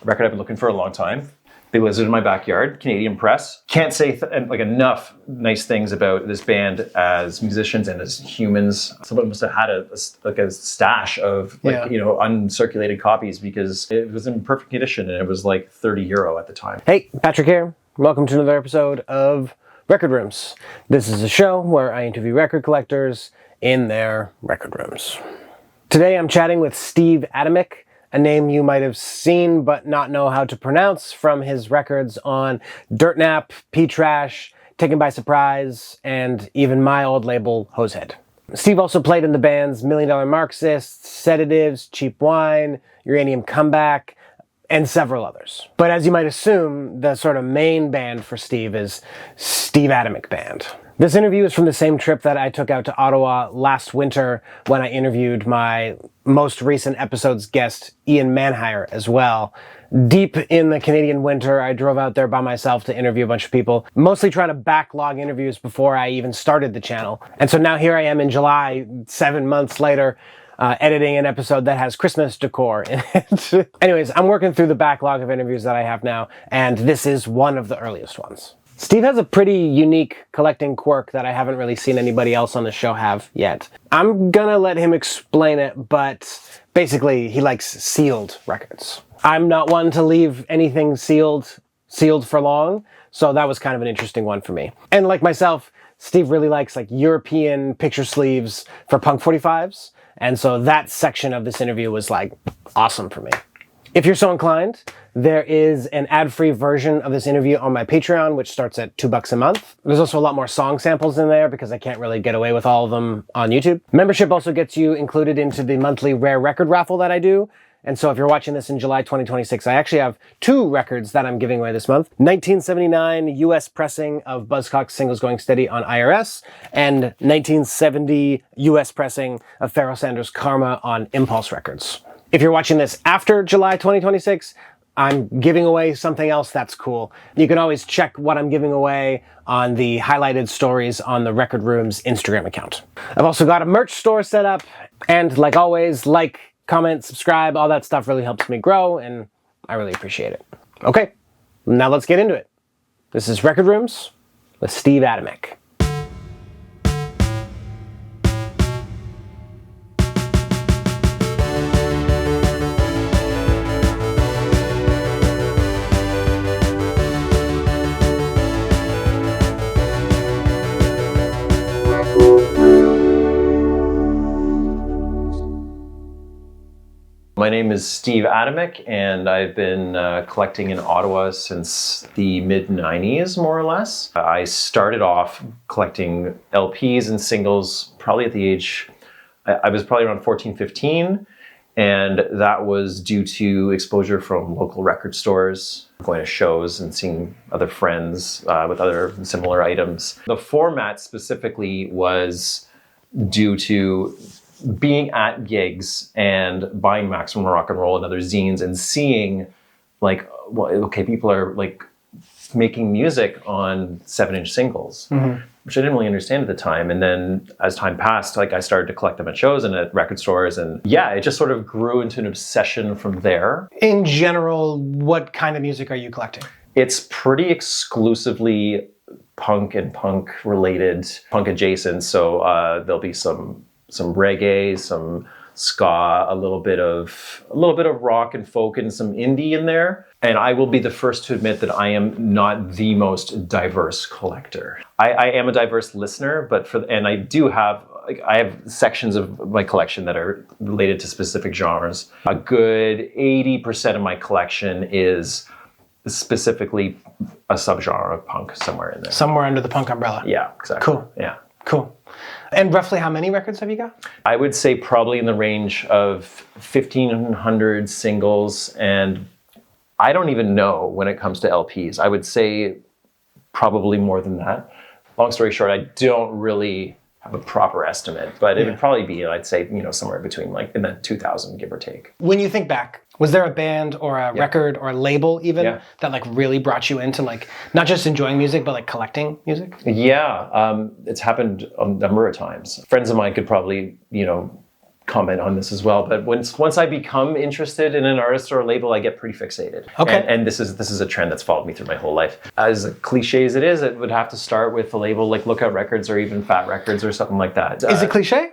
record I've been looking for a long time. They listed in my backyard, Canadian Press. Can't say enough nice things about this band as musicians and as humans. Someone must have had a stash of uncirculated copies because it was in perfect condition and it was like €30 at the time. Hey, Patrick here. Welcome to another episode of Record Rooms. This is a show where I interview record collectors in their record rooms. Today I'm chatting with Steve Adamyk, a name you might have seen but not know how to pronounce from his records on Dirt Nap, P-Trash, Taken by Surprise, and even my old label, Hosehead. Steve also played in the bands Million Dollar Marxists, Sedatives, Cheap Wine, Uranium Comeback, and several others. But as you might assume, the sort of main band for Steve is Steve Adamyk Band. This interview is from the same trip that I took out to Ottawa last winter when I interviewed my most recent episode's guest, Ian Manhire, as well. Deep in the Canadian winter, I drove out there by myself to interview a bunch of people, mostly trying to backlog interviews before I even started the channel. And so now here I am in July, 7 months later, editing an episode that has Christmas decor in it. Anyways, I'm working through the backlog of interviews that I have now, and this is one of the earliest ones. Steve has a pretty unique collecting quirk that I haven't really seen anybody else on the show have yet. I'm gonna let him explain it, but basically he likes sealed records. I'm not one to leave anything sealed for long, so that was kind of an interesting one for me. And like myself, Steve really likes like European picture sleeves for Punk 45s, and so that section of this interview was like awesome for me. If you're so inclined, there is an ad-free version of this interview on my Patreon, which starts at $2 a month. There's also a lot more song samples in there because I can't really get away with all of them on YouTube. Membership also gets you included into the monthly rare record raffle that I do. And so if you're watching this in July 2026, I actually have 2 records that I'm giving away this month. 1979 US pressing of Buzzcocks Singles Going Steady on IRS, and 1970 US pressing of Pharoah Sanders' Karma on Impulse Records. If you're watching this after July 2026, I'm giving away something else that's cool. You can always check what I'm giving away on the highlighted stories on the Record Room's Instagram account. I've also got a merch store set up, and like always, like, comment, subscribe, all that stuff really helps me grow, and I really appreciate it. Okay, now let's get into it. This is Record Rooms with Steve Adamyk. My name is Steve Adamyk, and I've been collecting in Ottawa since the mid-90s, more or less. I started off collecting LPs and singles probably at the age, I was probably around 14, 15, and that was due to exposure from local record stores, going to shows and seeing other friends with other similar items. The format specifically was due to being at gigs and buying Maximum Rock and Roll and other zines and seeing like, well, okay, people are like making music on 7-inch singles, which I didn't really understand at the time. And then as time passed, like I started to collect them at shows and at record stores, and yeah, it just sort of grew into an obsession from there. In general, what kind of music are you collecting? It's pretty exclusively punk and punk related, punk adjacent. So there'll be some reggae, some ska, a little bit of rock and folk, and some indie in there. And I will be the first to admit that I am not the most diverse collector. I am a diverse listener, and I have sections of my collection that are related to specific genres. A good 80% of my collection is specifically a subgenre of punk somewhere in there. Somewhere under the punk umbrella. Yeah, exactly. Cool. Yeah. Cool. And roughly how many records have you got? I would say probably in the range of 1,500 singles, and I don't even know when it comes to LPs. I would say probably more than that. Long story short, I don't really have a proper estimate, but it would probably be, I'd say, somewhere between like in the 2,000, give or take. When you think back, was there a band or a record or a label even that like really brought you into like not just enjoying music but like collecting music? Yeah, it's happened a number of times. Friends of mine could probably comment on this as well, but once I become interested in an artist or a label, I get pretty fixated. Okay. And this is a trend that's followed me through my whole life. As cliche as it is, it would have to start with a label like Lookout Records or even Fat Records or something like that. Is it cliche?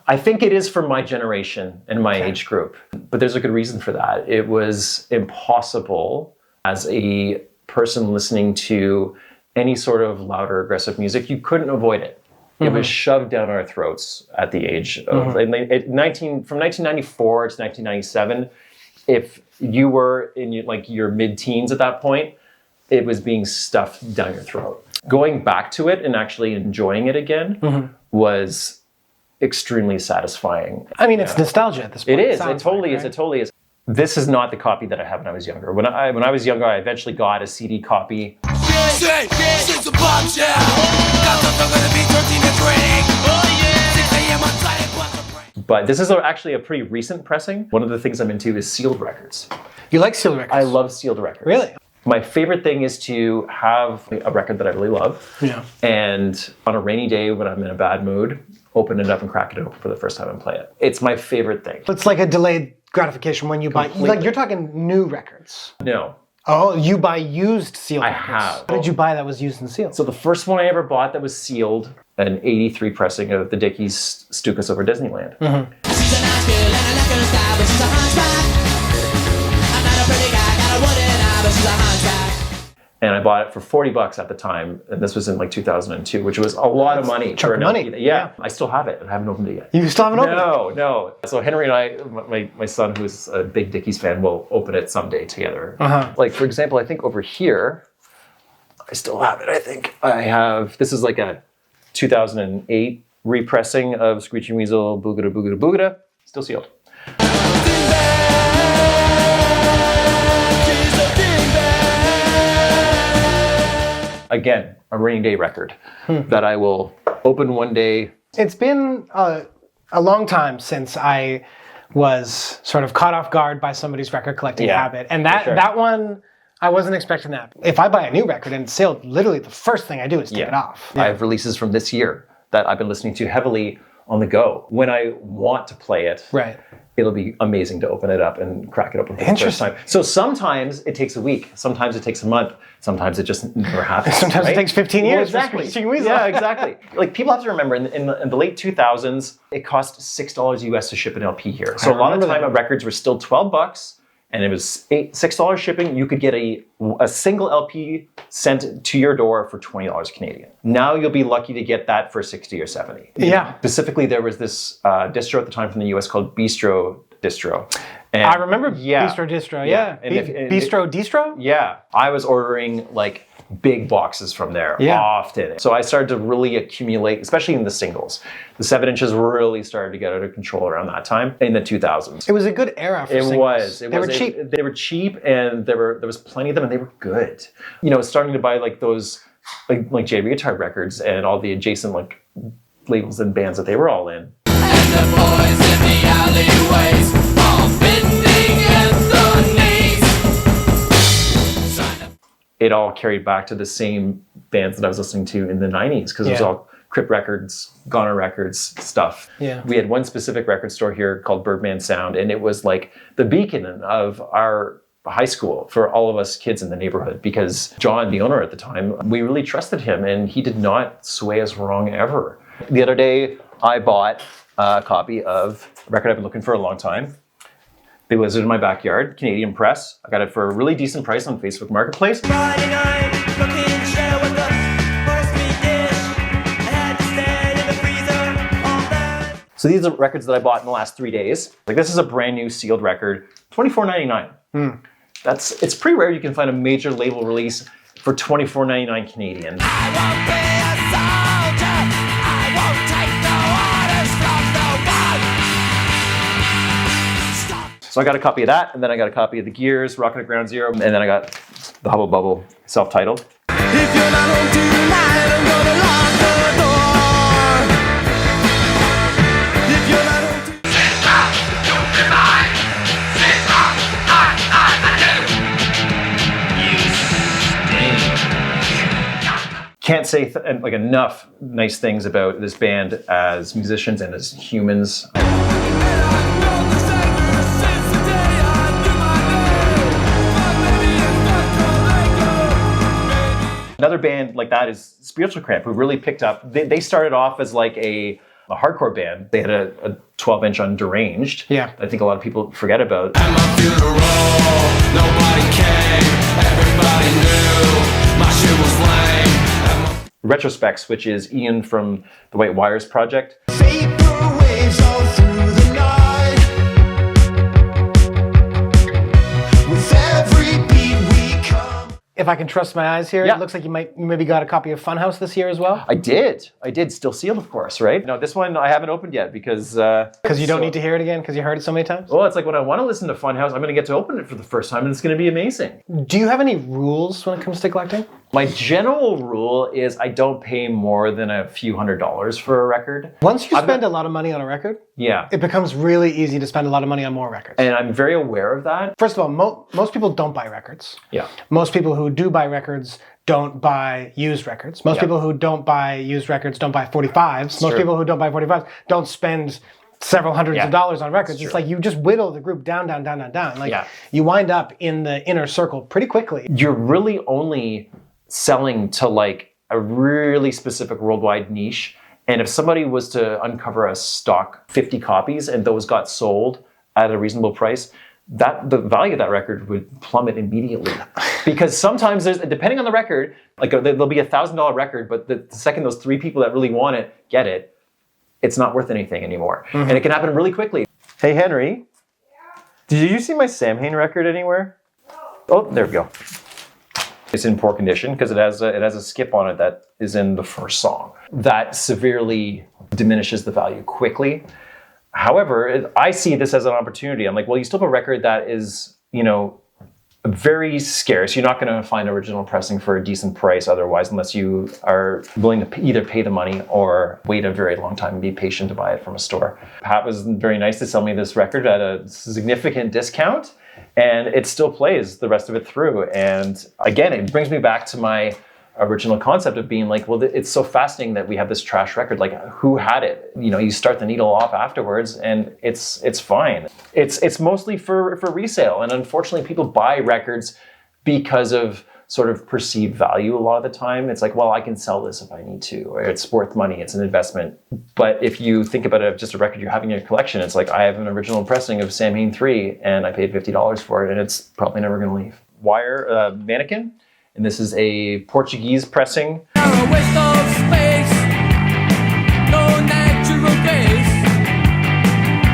I think it is for my generation and my age group, but there's a good reason for that. It was impossible as a person listening to any sort of louder, aggressive music. You couldn't avoid it. It was shoved down our throats at the age of from 1994 to 1997. If you were in your mid-teens at that point, it was being stuffed down your throat. Going back to it and actually enjoying it again was extremely satisfying. I mean, it's nostalgia at this point. It is. It totally is. It totally is. This is not the copy that I had when I was younger. When I was younger, I eventually got a CD copy. But this is actually a pretty recent pressing. One of the things I'm into is sealed records. You like sealed records? I love sealed records. Really? My favorite thing is to have a record that I really love. Yeah. And on a rainy day when I'm in a bad mood, open it up and crack it open for the first time and play it. It's my favorite thing. It's like a delayed gratification when you buy, Completely. you're talking new records. No. Oh, you buy used sealed records. have. What did you buy that was used and sealed? So the first one I ever bought that was sealed, an 83 pressing of the Dickies Stukas Over Disneyland. And I bought it for $40 at the time, and this was in 2002, which was a lot of money. Chunk of money. Yeah, I still have it. I haven't opened it yet. You still haven't opened it? No. So Henry and I, my son, who's a big Dickies fan, will open it someday together. Like, for example, I think over here, I still have it, I think. This is like a 2008 repressing of Screeching Weasel, Boogada Boogada Boogada, still sealed. Again, a rainy day record that I will open one day. It's been a long time since I was sort of caught off guard by somebody's record collecting habit. And that one, I wasn't expecting that. If I buy a new record and it's sealed, literally the first thing I do is take it off. I have releases from this year that I've been listening to heavily on the go. When I want to play it, it'll be amazing to open it up and crack it open for the first time. So sometimes it takes a week, sometimes it takes a month, sometimes it just never happens. Sometimes it takes 15 years. Well, exactly. Yeah, exactly. Like, people have to remember, in the late 2000s, it cost $6 US to ship an LP here. So a lot of the time, records were still $12, and it was $6 shipping. You could get a single LP sent to your door for $20 Canadian. Now you'll be lucky to get that for 60 or 70. Yeah. Specifically, there was this distro at the time from the US called Bistro Distro. And I remember Bistro Distro, yeah. Bistro Distro? Yeah. I was ordering big boxes from there often. So I started to really accumulate, especially in the singles. The 7 inches really started to get out of control around that time in the 2000s. It was a good era for singles. They were cheap. They were cheap, and there was plenty of them, and they were good. Starting to buy those like J Retard records and all the adjacent labels and bands that they were all in. And the boys in the alleyways all bending at the knees. It all carried back to the same bands that I was listening to in the 90s, because it was all Crip Records, Goner Records stuff. Yeah. We had one specific record store here called Birdman Sound, and it was like the beacon of our high school for all of us kids in the neighborhood, because John, the owner at the time, we really trusted him, and he did not sway us wrong ever. The other day, I bought a copy of a record I've been looking for a long time. Big Lizard in My Backyard, Canadian Press. I got it for a really decent price on Facebook Marketplace. Friday night, cooking share with the first meat dish. I had to stand in the freezer all night. So these are records that I bought in the last 3 days. This is a brand new sealed record, $24.99. It's pretty rare you can find a major label release for $24.99 Canadian. I won't be a soldier. I won't take no orders from no one. Stop. So I got a copy of that, and then I got a copy of The Gears, Rockin' at Ground Zero, and then I got the Hubble Bubble, self-titled. If you're not home tonight, I'm gonna lock the door. If you're not home tonight. can't say like enough nice things about this band as musicians and as humans. Another band like that is Spiritual Cramp, who really picked up. They started off as like a hardcore band. They had a 12-inch on Deranged. Yeah. I think a lot of people forget about. At my funeral, nobody came, everybody knew my shit was lame. Retrospects, which is Ian from the White Wires project. Vapor waves all through the night. With every beat we come. If I can trust my eyes here, Yeah. it looks like you maybe got a copy of Funhouse this year as well. I did, still sealed, of course, right? No, this one I haven't opened yet because Because you don't need to hear it again because you heard it so many times. Well, it's like when I want to listen to Funhouse, I'm going to get to open it for the first time, and it's going to be amazing. Do you have any rules when it comes to collecting? My general rule is I don't pay more than a few $100s for a record. Once you spend a lot of money on a record, Yeah, it becomes really easy to spend a lot of money on more records. and I'm very aware of that. First of all, most people don't buy records. Yeah. Most people who do buy records don't buy used records. Most Yeah. people who don't buy used records don't buy 45s. Most true. people who don't buy 45s don't spend several hundreds Yeah. of dollars on records. It's It's true. like you just whittle the group down. Like Yeah. you wind up in the inner circle pretty quickly. You're really only selling to like a really specific worldwide niche. And if somebody was to uncover a stock 50 copies and those got sold at a reasonable price, that the value of that record would plummet immediately. Because sometimes there's, depending on the record, like there'll be $1,000 record, but the second those 3 people that really want it get it, it's not worth anything anymore. And it can happen really quickly. Hey, Henry. Did you see my Samhain record anywhere? Oh, there we go. It's in poor condition because it has a skip on it that is in the first song. That severely diminishes the value quickly. However, I see this as an opportunity. I'm like, well, you still have a record that is, very scarce. You're not going to find original pressing for a decent price otherwise, unless you are willing to either pay the money or wait a very long time and be patient to buy it from a store. Pat was very nice to sell me this record at a significant discount, and it still plays the rest of it through. And again, it brings me back to my original concept of being like, well, it's so fascinating that we have this trash record. Like, who had it? You start the needle off afterwards, and it's fine. It's mostly for resale, and unfortunately, people buy records because of sort of perceived value. A lot of the time, it's like, well, I can sell this if I need to, or it's worth money. It's an investment. But if you think about it, just a record you have in your collection, it's like I have an original pressing of Samhain 3, and I paid $50 for it, and it's probably never going to leave. Wire Mannequin. And this is a Portuguese pressing. You're a waste of space, no natural grace.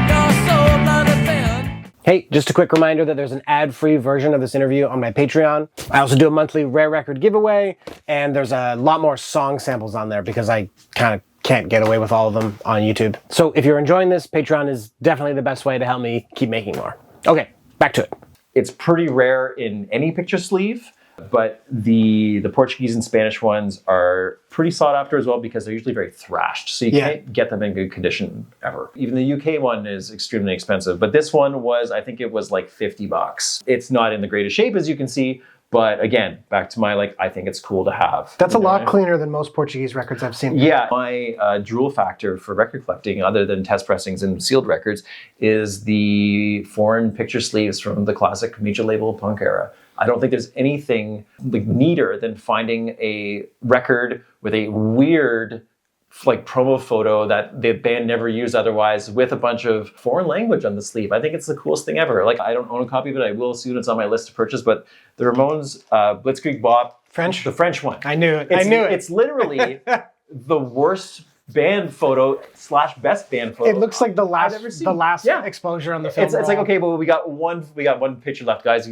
You're so bloody thin. Hey, just a quick reminder that there's an ad-free version of this interview on my Patreon. I also do a monthly rare record giveaway, and there's a lot more song samples on there because I kind of can't get away with all of them on YouTube. So if you're enjoying this, Patreon is definitely the best way to help me keep making more. Okay, back to it. It's pretty rare in any picture sleeve, but the Portuguese and Spanish ones are pretty sought after as well because they're usually very thrashed. So you can't get them in good condition ever. Even the UK one is extremely expensive, but this one was, I think it was like $50. It's not in the greatest shape, as you can see, but again, back to my, I think it's cool to have. That's a lot cleaner than most Portuguese records I've seen. Yeah, my drool factor for record collecting, other than test pressings and sealed records, is the foreign picture sleeves from the classic major label punk era. I don't think there's anything neater than finding a record with a weird promo photo that the band never used otherwise with a bunch of foreign language on the sleeve. I think it's the coolest thing ever. I don't own a copy of it. I will soon. It's on my list to purchase. But the Ramones Blitzkrieg Bop, French? the French one. I knew it. I knew it. It's literally the worst band photo / best band photo. It looks like the last Yeah. exposure on the film. It's like, okay, well, we got one picture left, guys.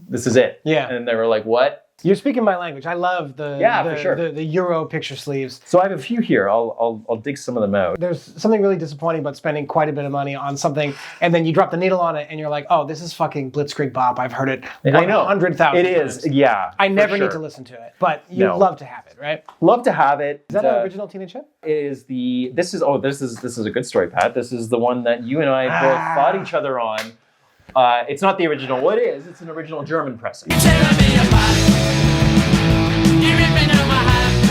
This is it. Yeah. And they were like, what? You're speaking my language. I love the for sure. the Euro picture sleeves. So I have a few here. I'll dig some of them out. There's something really disappointing about spending quite a bit of money on something, and then you drop the needle on it, and you're like, oh, this is fucking Blitzkrieg Bop. I've heard it I know. 100,000 It is, times. yeah. I never for need sure. to listen to it, but you No. love to have it, right? Love to have it. Is that an original Teenage Hit? This is a good story, Pat. This is the one that you and I both fought each other on. It's not the original. What is? It's an original German pressing. Tearing me apart. You rip into my heart.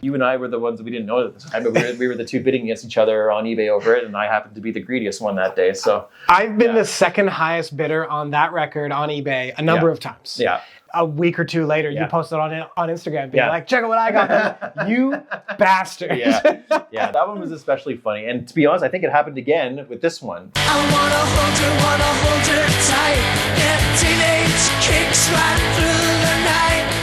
You and I were the ones, we didn't know at the time, but we were the two bidding against each other on eBay over it, and I happened to be the greediest one that day. So I've been the second highest bidder on that record on eBay a number of times. Yeah. A week or two later, you posted on Instagram being like, check out what I got. You bastard. Yeah, that one was especially funny. And to be honest, I think it happened again with this one. I wanna hold you tight. Yeah, teenage kicks right through the night.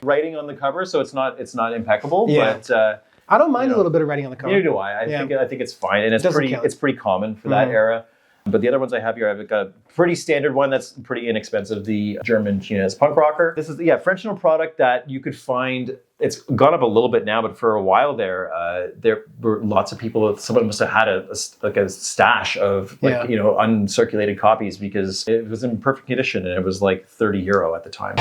Writing on the cover, so it's not impeccable, Yeah. but I don't mind a little bit of writing on the cover. neither do I. I think it's fine, and it's pretty common for that era. But the other ones I have here, I've got a pretty standard one that's pretty inexpensive, the German Chinese punk rocker. This is, French product that you could find. It's gone up a little bit now, but for a while there were lots of people, someone must have had a stash of uncirculated copies because it was in perfect condition and it was like €30 at the time.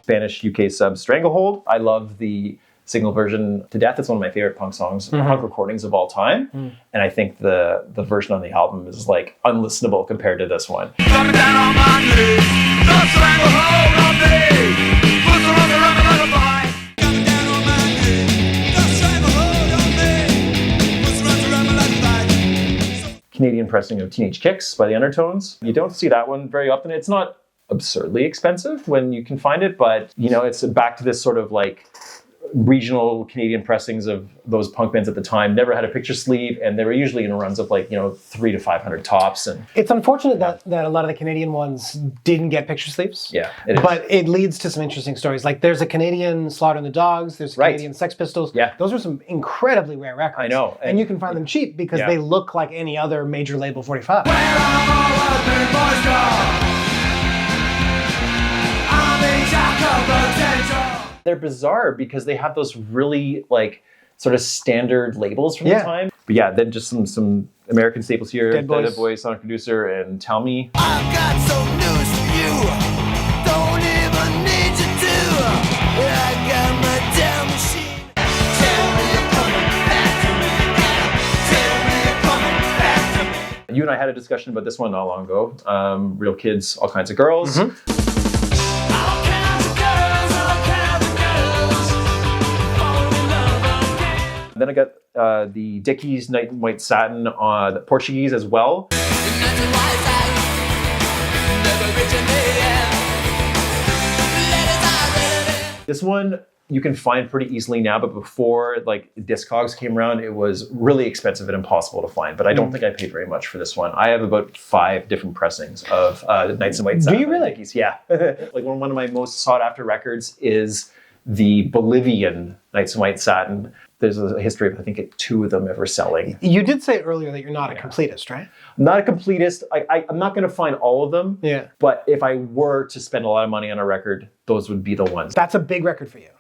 Spanish UK sub Stranglehold. I love the single version to death. It's one of my favorite punk songs, punk recordings of all time. And I think the version on the album is like unlistenable compared to this one. Canadian pressing of Teenage Kicks by the Undertones. You don't see that one very often. It's not absurdly expensive when you can find it, but it's back to this sort of like regional Canadian pressings of those punk bands at the time. Never had a picture sleeve, and they were usually in runs of like 300 to 500 tops. And it's unfortunate that a lot of the Canadian ones didn't get picture sleeves. Yeah, it is. But it leads to some interesting stories. Like there's a Canadian Slaughtering the Dogs, there's a Canadian Sex Pistols. Yeah, those are some incredibly rare records. I know, and you can find them cheap because they look like any other major label 45. They're bizarre because they have those really like sort of standard labels from the time. But then just some American staples here. Dead Boys, Sonic Producer, and Tell Me. I've got some news for you. Don't even need you to. I got my damn machine. Tell me you're coming back to me again. Tell me you're coming back to me. You and I had a discussion about this one not long ago. Real Kids, All Kinds of Girls. Then I got the Dickies Night in White Satin on the Portuguese as well. This one you can find pretty easily now, but before like Discogs came around, it was really expensive and impossible to find. But I don't think I paid very much for this one. I have about 5 different pressings of Nights in White Satin. Do you really? Dickies. Yeah. Like one of my most sought after records is the Bolivian Nights in White Satin. There's a history of, I think, 2 of them ever selling. You did say earlier that you're not a completist, right? I'm not a completist. I'm not going to find all of them. Yeah. But if I were to spend a lot of money on a record, those would be the ones. That's a big record for you.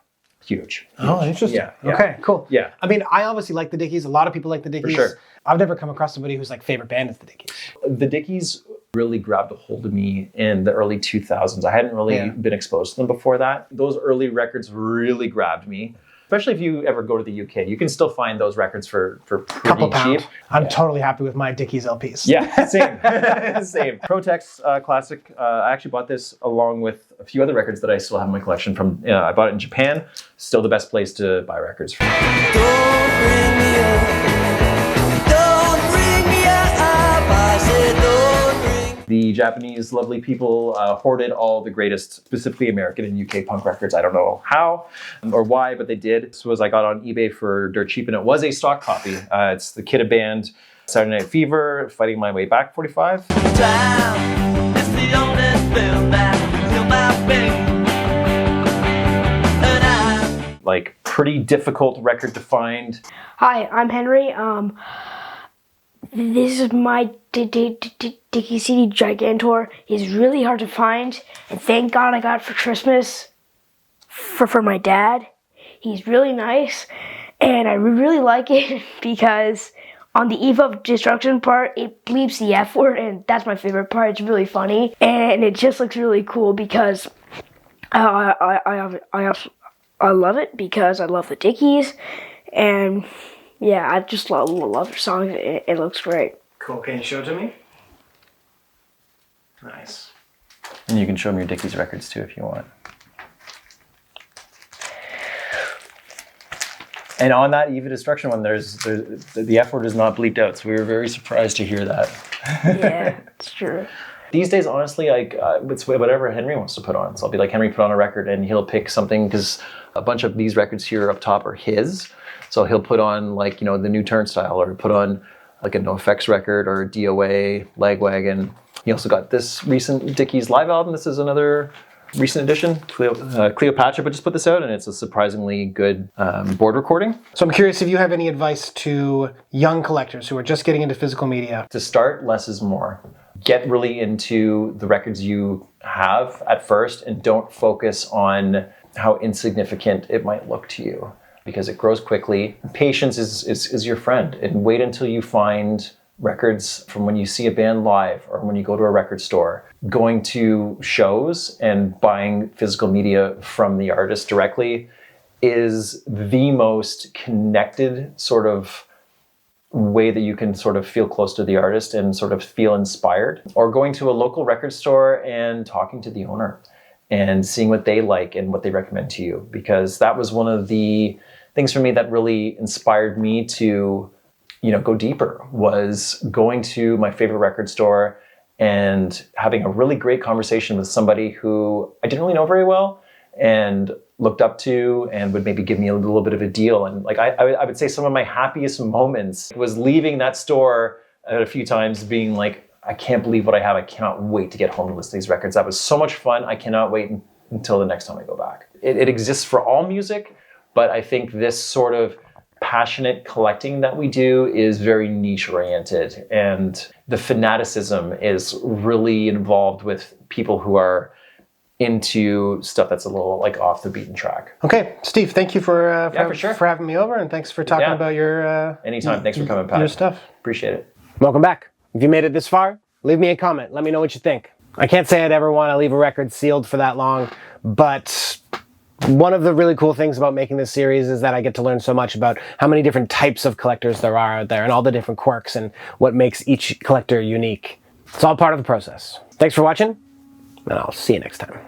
Huge. Oh, interesting. Yeah. Okay, cool. Yeah. I mean, I obviously like the Dickies. A lot of people like the Dickies. For sure. I've never come across somebody whose like favorite band is the Dickies. The Dickies really grabbed a hold of me in the early 2000s. I hadn't really been exposed to them before that. Those early records really grabbed me. Especially if you ever go to the UK. You can still find those records for pretty cheap. I'm totally happy with my Dickies LPs. Yeah, same. Same. Protex Classic. I actually bought this along with a few other records that I still have in my collection from, I bought it in Japan. Still the best place to buy records. Don't bring me up. Don't bring me up. I said don't bring. The Japanese lovely people hoarded all the greatest, specifically American and UK punk records. I don't know how or why, but they did. This was I got on eBay for dirt cheap, and it was a stock copy. It's the Kidda Band, Saturday Night Fever, Fighting My Way Back 45. Time is the only thing that heal my pain. And I Like pretty difficult record to find. Hi, I'm Henry. This is my Dickie CD Gigantor. He's really hard to find, and thank God I got it for Christmas for my dad. He's really nice, and I really like it because on the Eve of Destruction part, it bleeps the F word, and that's my favorite part. It's really funny, and it just looks really cool because I love it because I love the Dickies, and yeah, I just love their songs. It looks great. Cool. Can you show it to me? Nice. And you can show them your Dickies records too if you want. And on that Eva Destruction one, there's the F word is not bleeped out, so we were very surprised to hear that. Yeah, it's true. These days, honestly, like it's whatever Henry wants to put on. So I'll be like, Henry, put on a record, and he'll pick something because a bunch of these records here up top are his. So he'll put on like the new Turnstile, or put on like a NoFX record or a DOA, Lagwagon. He also got this recent Dickies live album. This is another recent edition, Cleopatra, but just put this out, and it's a surprisingly good board recording. So I'm curious if you have any advice to young collectors who are just getting into physical media. To start, less is more. Get really into the records you have at first, and don't focus on how insignificant it might look to you, because it grows quickly. Patience is your friend, and wait until you find records from when you see a band live or when you go to a record store. Going to shows and buying physical media from the artist directly is the most connected sort of way that you can sort of feel close to the artist and sort of feel inspired. Or going to a local record store and talking to the owner and seeing what they like and what they recommend to you, because that was one of the things for me that really inspired me to go deeper, was going to my favorite record store and having a really great conversation with somebody who I didn't really know very well and looked up to, and would maybe give me a little bit of a deal. And like I would say some of my happiest moments was leaving that store a few times being like, I can't believe what I have. I cannot wait to get home to listen to these records. That was so much fun. I cannot wait until the next time I go back. It exists for all music, but I think this sort of passionate collecting that we do is very niche oriented, and the fanaticism is really involved with people who are into stuff that's a little like off the beaten track. Okay, Steve, thank you for sure. for having me over, and thanks for talking about your Anytime. Thanks for coming, Pat. your stuff. Appreciate it. Welcome back. If you made it this far, leave me a comment. Let me know what you think. I can't say I'd ever want to leave a record sealed for that long, but one of the really cool things about making this series is that I get to learn so much about how many different types of collectors there are out there, and all the different quirks and what makes each collector unique. It's all part of the process. Thanks for watching, and I'll see you next time.